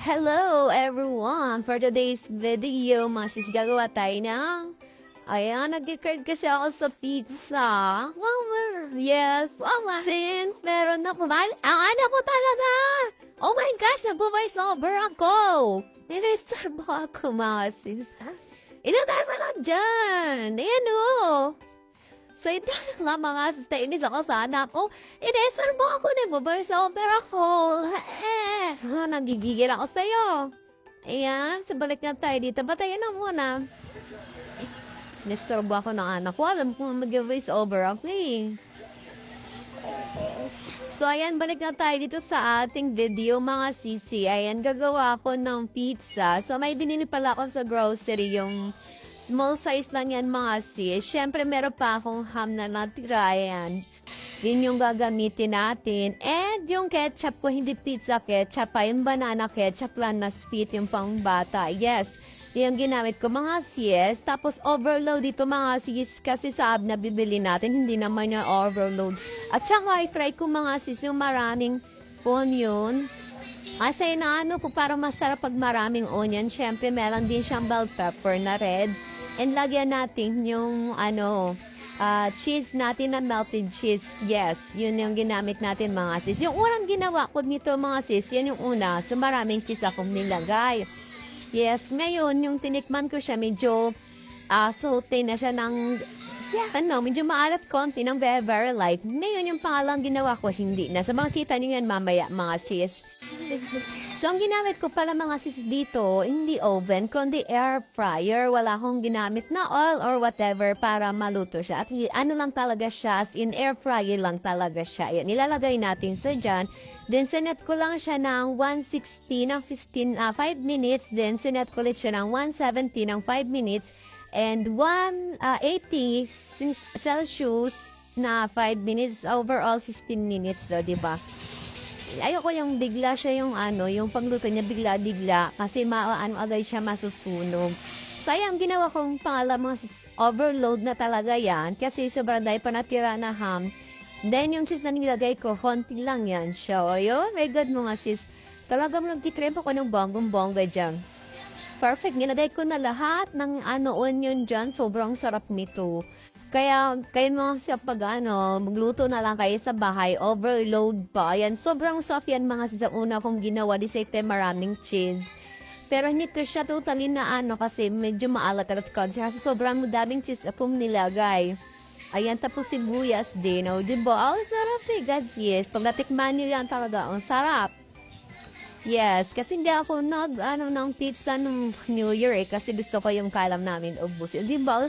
Hello everyone! For today's video, gagawa tayo ng... Ayan, nag-crave kasi ako sa pizza. Yes, since meron na po. Ang anak ko talaga! Oh my gosh, nagpo-voice over ako! Nilistorbo ako, mga sis. Ilagay mo lang dyan! Ayan o! So, ito lang mga sis, nainis ako sa anak ko. Inistorbo ako, nagpo-voice over ako. Nagigigil ako sa'yo. Ayan, balik na tayo dito. Batayin na muna. Nistorbo ako ng anak ko. Alam ko mag-voice over ako eh. So, ayan, balik na tayo dito sa ating video, mga sisi. Ayan, gagawa ako ng pizza. So, may binili pala ako sa grocery, yung small size lang yan, mga sis. Siyempre, meron pa akong ham na natira. Ayan. Yun yung gagamitin natin. And yung ketchup ko, hindi pizza ketchup pa. Yung banana ketchup lang na sweet, yung pang bata. Yes. Yung ginamit ko, mga sis. Tapos overload dito, mga sis. Kasi sa na bibili natin, hindi naman yung overload. At saka, i-try ko, mga sis, yung maraming onion. Kasi na ano po, parang masarap pag maraming onion. Siyempre, meron din siyang bell pepper na red. And lagyan natin yung cheese natin na melted cheese. Yes, yun yung ginamit natin, mga sis. Yung unang ginawa ko nito, mga sis, yan yung una. So, maraming cheese akong nilagay. Yes, ngayon, yung tinikman ko siya, medyo salty na siya ng, medyo maalat konti ng very light. Ngayon, yung pangalang ginawa ko, hindi na. So, makikita nyo yan mamaya, mga sis. So, ang ginamit ko pala, mga sis, dito, hindi oven, kundi air fryer. Wala akong ginamit na oil or whatever para maluto siya. At ano lang talaga siya, as in air fryer lang talaga siya. Yan, nilalagay natin sa dyan. Then, sinet ko lang siya ng 160 ng 5 minutes. Then, sinet ko ulit siya ng 170 ng 5 minutes. And 180 Celsius na 5 minutes. Overall, 15 minutes daw, diba? Ayoko yung bigla siya yung yung pagluto niya bigla-bigla. Kasi agad siya masusunog. Sayang, ginawa kong pangalan, overload na talaga yan. Kasi sobrang dahil pa natira na ham. Then, yung cheese na nilagay ko, konti lang yan. So, ayun, my God, mga sis. Talagang nagtikremp ako ng bonggong-bongga dyan. Perfect. Nilagay ko na lahat ng onion dyan. Sobrang sarap nito. Kaya, kayo mga sis, pag magluto na lang kayo sa bahay, overload pa. Ayan, sobrang soft yan, mga sis. Sa una kong ginawa, di sa maraming cheese. Pero hindi ko siya totally na kasi medyo maalat at konti. Kasi sobrang daming cheese akong nilagay. Ayan, tapos sibuyas din. O, diba? Oh, sarap eh, guys. Yes, pag natikman nyo yan talaga, ang sarap. Yes, kasi hindi ako ng pizza nung New Year eh. Kasi gusto ko yung kalam namin ubusin. Diba?